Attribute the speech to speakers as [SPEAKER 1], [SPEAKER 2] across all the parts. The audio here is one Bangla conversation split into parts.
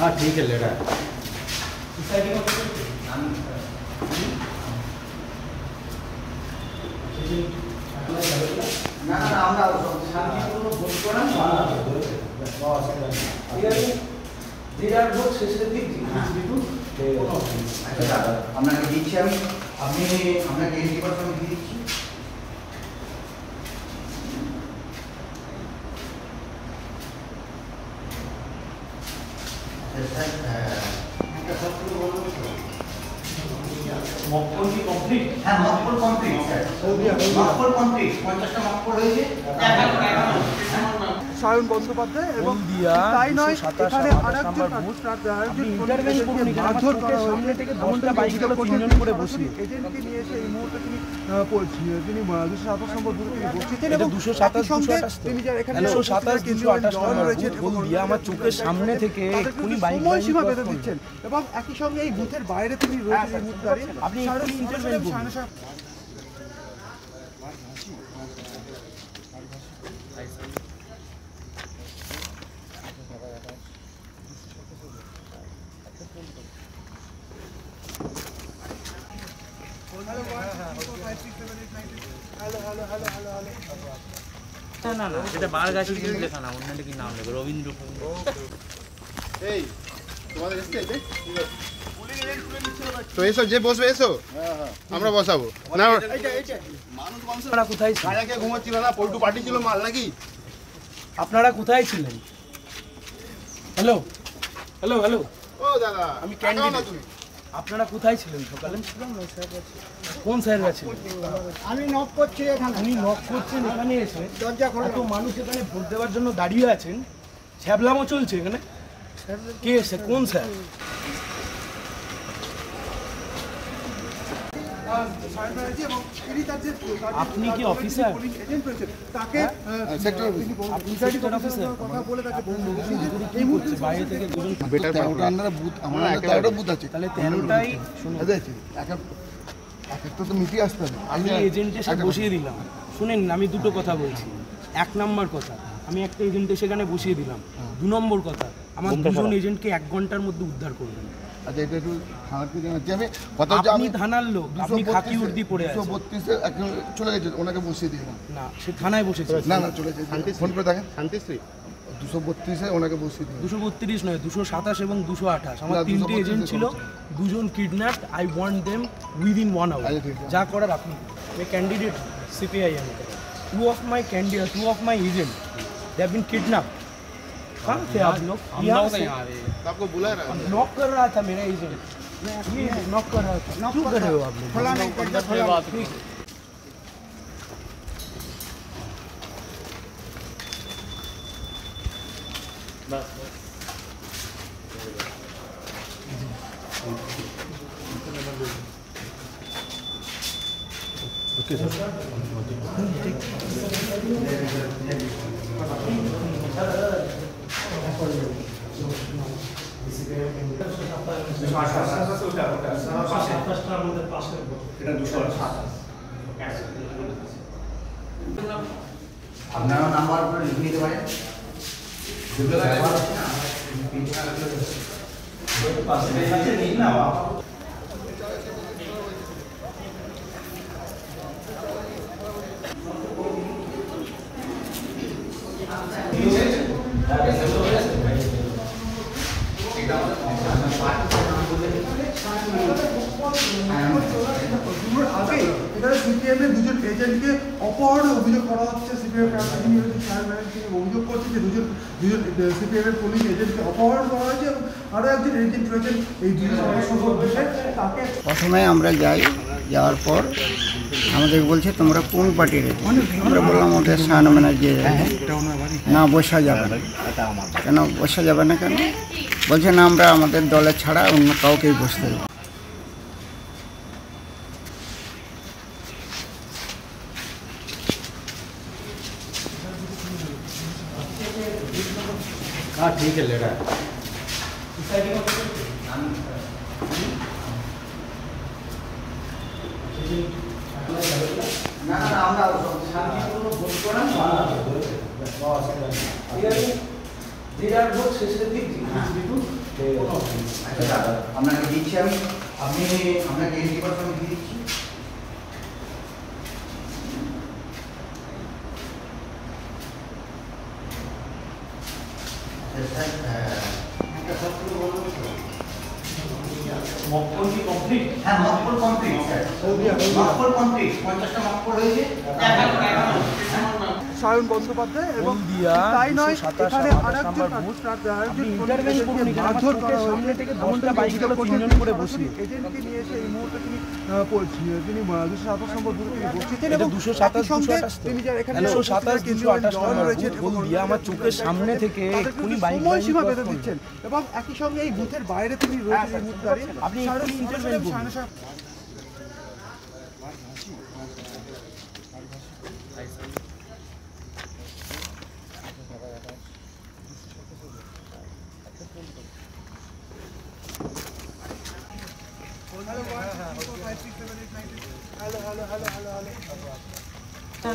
[SPEAKER 1] हाँ ठीक है ले रहा है।
[SPEAKER 2] না না আমরা শান্তিপূর্ণ ভোট করাম দিদার ভোট শেষের দিক আচ্ছা আপনাকে দিচ্ছি আমি আপনি আপনাকে এন্ট্রি করতে আমি দিয়ে দিচ্ছি একটা সবগুলো বলবো মকপল কি কমপ্লিট হ্যাঁ mock poll complete sir mock poll complete 50টা মকপল হয়েছে সায়ন বন্দ্যোপাধ্যায় এবং তাই নয় এখানে আরেকজন ইন্টারভেন করুন মারধর করার সামনে থেকে 10টা বাইকগুলো তিনজন করে বসিয়ে এজেন্টকে নিয়ে এসে এই মুহূর্তে তিনি 227 নম্বর বুথে তিনি বসছেন এবং 227 তিনি যারা এখানে 227 228 নম্বর বুথ দিয়ে আমার চোখের সামনে থেকে এক্ষুনি বাইক সীমা বেঁধে দিচ্ছেন এবং একই সঙ্গে এই বুথের বাইরে তিনি রয়েছেন এই মুহূর্তে আপনি ইন্টারভেন করুন
[SPEAKER 1] না না এটা বারগাছি কিন্তু লেখা না অন্যটা কি নাম লেখা রবীন্দ্র
[SPEAKER 3] এই তোমাদের এসে তো এসো যে বসবে এসো আমরা বসাবো না
[SPEAKER 1] আপনারা কোথায় ছিলেন?
[SPEAKER 3] কায়াকে ঘুমাচ্ছিল না পল্টু পার্টি ছিল মাল নাকি
[SPEAKER 1] আপনারা কোথায় ছিলেন? হ্যালো হ্যালো হ্যালো
[SPEAKER 3] ও দাদা
[SPEAKER 1] আমি ক্যান্ডিডেট। আপনারা কোথায় ছিলেন সকালে? কোন স্যার গেছেন?
[SPEAKER 2] আমি নক করছি এখানে
[SPEAKER 1] উনি নক করছেন এখানে এসে দরজা খোলা তো মানুষ এখানে ভোট দেওয়ার জন্য দাঁড়িয়ে আছেন ছ্যাবলামো চলছে এখানে কে এসে কোন স্যার? আপনি কি অফিসার?
[SPEAKER 2] তাকে
[SPEAKER 1] আপনি সেক্টর অফিসার কি করছে বাইরে থেকে দুজন
[SPEAKER 3] বেটার বুথ আমরা 11টা বুথ আছে
[SPEAKER 1] তাহলে 13টাই
[SPEAKER 3] একটা তো মিটিয়ে আসতে হবে
[SPEAKER 1] আমি এজেন্টে এসে বসিয়ে দিলাম। শুনেন আমি দুটো কথা বলছি। 1 নম্বর কথা আমি একটা এজেন্টে সেখানে বসিয়ে দিলাম। 2 নম্বর কথা আমার দুজন এজেন্টকে 1 ঘন্টার মধ্যে উদ্ধার করবেন।
[SPEAKER 3] আচ্ছা এটা একটু থানাকে জানাচ্ছি আমি
[SPEAKER 1] আপনি থানার লোক আপনি খাকি উর্দি পড়ে আছেন
[SPEAKER 3] 232 এখন চলে গেছে ওনাকে বসিয়ে দিলাম
[SPEAKER 1] না সে থানায় বসেছে
[SPEAKER 3] না না চলে গেছে ফোন করে দেখেন শান্তিশ্রী 232 এ ওনাকে বসিয়ে দিলাম
[SPEAKER 1] 232 নয় 227 এবং 228 আমার তিনটে এজেন্ট ছিল দুজন kidnapped I want them within 1 hour যা করার আপনি मैं candidate CPIM two of my agent they have been kidnapped कहाँ थे आप लोग? हम लोग यहाँ आ रहे हैं
[SPEAKER 3] आपको बुला रहा है
[SPEAKER 1] नॉक कर रहा था मेरा एजेंट ये नॉक कर रहा था क्यों कर रहे हो आप लोग?
[SPEAKER 2] खोला नहीं
[SPEAKER 1] खोला बात ठीक बस ओके सर
[SPEAKER 2] আপনারা নাম্বার করে লিখে নিতে পারেন আগে এখানে সিপিএমের দুজন এজেন্টকে অপহরণে অভিযোগ করা হচ্ছে। সিপিএম অভিযোগ করছে যে দুজন সিপিএমের পুলিশ এজেন্টকে অপহরণ করা হয়েছে এবং আরও একজন এজেন্ট রয়েছেন এই দুজন তাকে।
[SPEAKER 4] প্রথমে আমরা যাই, যাওয়ার পর আমাদের বলছে তোমরা কোন পার্টির? আমরা বললাম ওদের সায়ন ব্যানার্জি। না বসা যাবে না। কেন বসা যাবে না কেন? বলছে না আমরা আমাদের দলে ছাড়া অন্য কাউকেই বসতে দেবো।
[SPEAKER 1] हाँ ठीक है ले रहा है
[SPEAKER 2] না না আমরা শান্তিপূর্ণ ভোট করাম দিদার ভোট শেষের দিক
[SPEAKER 4] আচ্ছা দাদা আপনাকে দিচ্ছি আমি, আপনি আপনাকে এন্ট্রি করতে আমি দিয়ে দিচ্ছি। হ্যাঁ mock poll complete sir, mock poll complete, 50টা মকপল হয়েছে।
[SPEAKER 2] সায়ন বন্দ্যোপাধ্যায় এবং
[SPEAKER 1] হলদিয়া,
[SPEAKER 2] তাই নয়
[SPEAKER 1] 227
[SPEAKER 2] এখানে
[SPEAKER 1] নাম্বার বুথ। আপনি ইন্টারভেন করুন, এখানে আমার
[SPEAKER 2] মারধর করা
[SPEAKER 1] চোখের সামনে থেকে 10টা বাইক গেল, 3 জন করে বসিয়ে।
[SPEAKER 2] এজেন্টকে নিয়ে এসে এই মুহূর্তে তিনি 227 নম্বর বুথে তিনি বসছেন
[SPEAKER 1] এটা
[SPEAKER 2] এবং
[SPEAKER 1] 227,
[SPEAKER 2] সঙ্গে
[SPEAKER 1] 228 তো।
[SPEAKER 2] তিনি যারা এখানে
[SPEAKER 1] 227,
[SPEAKER 2] কেন্দ্রীয়
[SPEAKER 1] 228
[SPEAKER 2] জওয়ান
[SPEAKER 1] নম্বর
[SPEAKER 2] রয়েছেন
[SPEAKER 1] বুথ, হলদিয়া, আমার চোখের সামনে থেকে এক্ষুনি বাইক
[SPEAKER 2] সময়সীমা বেঁধে দিচ্ছেন এবং একই সঙ্গে এই বুথের বাইরে তিনি রয়েছেন এই মুহূর্তে দাঁড়িয়ে।
[SPEAKER 1] আপনি এক্ষুনি ইন্টারভেন করুন।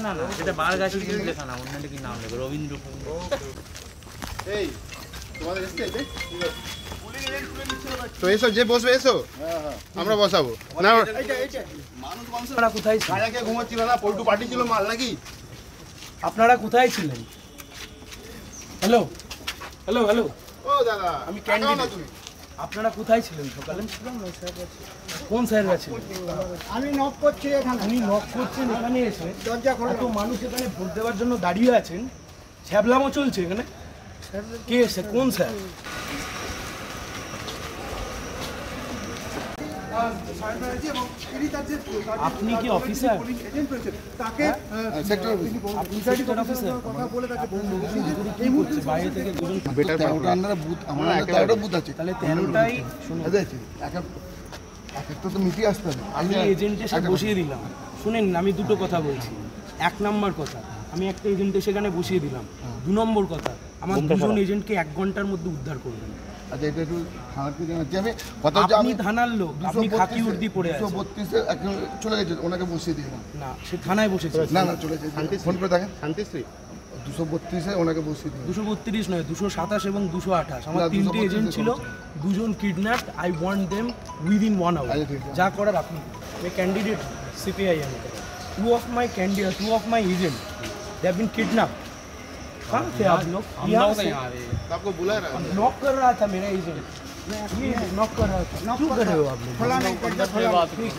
[SPEAKER 5] না না সেটা বারগাছি কিন্তু লেখা না, অন্য কি নাম লেখা রবীন্দ্র।
[SPEAKER 3] এই তোমাদের এসছে এই তো এসো, যে বসবে এসো, আমরা বসাবো না।
[SPEAKER 1] আপনারা কোথায় ছিলেন?
[SPEAKER 3] কায়াকে ঘুমাচ্ছিল না, পল্টু পার্টি ছিল মাল নাকি?
[SPEAKER 1] আপনারা কোথায় ছিলেন? হ্যালো হ্যালো হ্যালো,
[SPEAKER 3] ও দাদা
[SPEAKER 1] আমি
[SPEAKER 3] তাকাও না
[SPEAKER 1] ক্যান্ডিডেট।
[SPEAKER 3] তুমি।
[SPEAKER 1] আপনারা কোথায় ছিলেন সকালে? কোন স্যার গেছেন?
[SPEAKER 4] আমি নক করছি এখানে,
[SPEAKER 1] উনি নক করছেন এখানে এসে,
[SPEAKER 4] দরজা খোলা।
[SPEAKER 1] এত মানুষ এখানে ভোট দেওয়ার জন্য দাঁড়িয়ে আছেন, ছ্যাবলামো চলছে এখানে। কে এসে? কোন স্যার?
[SPEAKER 2] সায়ন ব্যানার্জি এবং তিনি তার যে
[SPEAKER 1] আপনি কি অফিসার?
[SPEAKER 2] এজেন্ট রয়েছেন তাকে
[SPEAKER 3] সেক্টর
[SPEAKER 1] আপনি সেক্টর অফিসার?
[SPEAKER 2] কথা বলে তাকে
[SPEAKER 1] কি করছে বাইরে থেকে দুজন?
[SPEAKER 3] বেটার 13টা আন্ডারে বুথ, আমার 13টা বুথ আছে।
[SPEAKER 1] তাহলে 13টাই
[SPEAKER 3] আছে এক একটা তো মিটিয়ে আসতে হবে।
[SPEAKER 1] আমি এজেন্টে সে বসিয়ে দিলাম। শুনেন, আমি দুটো কথা বলছি। 1 নম্বর কথা, আমি একটা এজেন্টে সেখানে বসিয়ে দিলাম। 2 নম্বর কথা, আমার দুজন এজেন্টকে 1 ঘন্টার মধ্যে উদ্ধার করবেন।
[SPEAKER 3] আচ্ছা এটা একটু থানাকে জানাচ্ছি আমি। কথা হচ্ছে
[SPEAKER 1] আপনি
[SPEAKER 3] আমি
[SPEAKER 1] থানার লোক, আপনি খাকি উর্দি পরে আছেন।
[SPEAKER 3] 232 এখন চলে গেছে, ওনাকে বসিয়ে দিলাম।
[SPEAKER 1] না, সে থানায় বসেছে।
[SPEAKER 3] না না চলে গেছে, ফোন করে দেখেন। শান্তিশ্রী 232 ওনাকে বসিয়ে দিলাম।
[SPEAKER 1] 232 নয়, 227 এবং 228। আমার
[SPEAKER 3] না,
[SPEAKER 1] 3টে
[SPEAKER 3] 232
[SPEAKER 1] এজেন্ট ছিল, দুজন kidnap. I want them within 1 hour।
[SPEAKER 3] আচ্ছা, ঠিক আছে।
[SPEAKER 1] যা করার আপনি। मैं candidate CPIM। 2 of my candidate, 2 of my agent, they have been kidnapped। कहाँ थे आप लोग? यहाँ से
[SPEAKER 3] आपको बुला रहा है।
[SPEAKER 1] नॉक कर रहा था मेरा एजेंट, ये नॉक कर रहा था। क्यों कर रहे हो आप लोग?
[SPEAKER 4] খোলা নেই, দরজা খোলা নেই।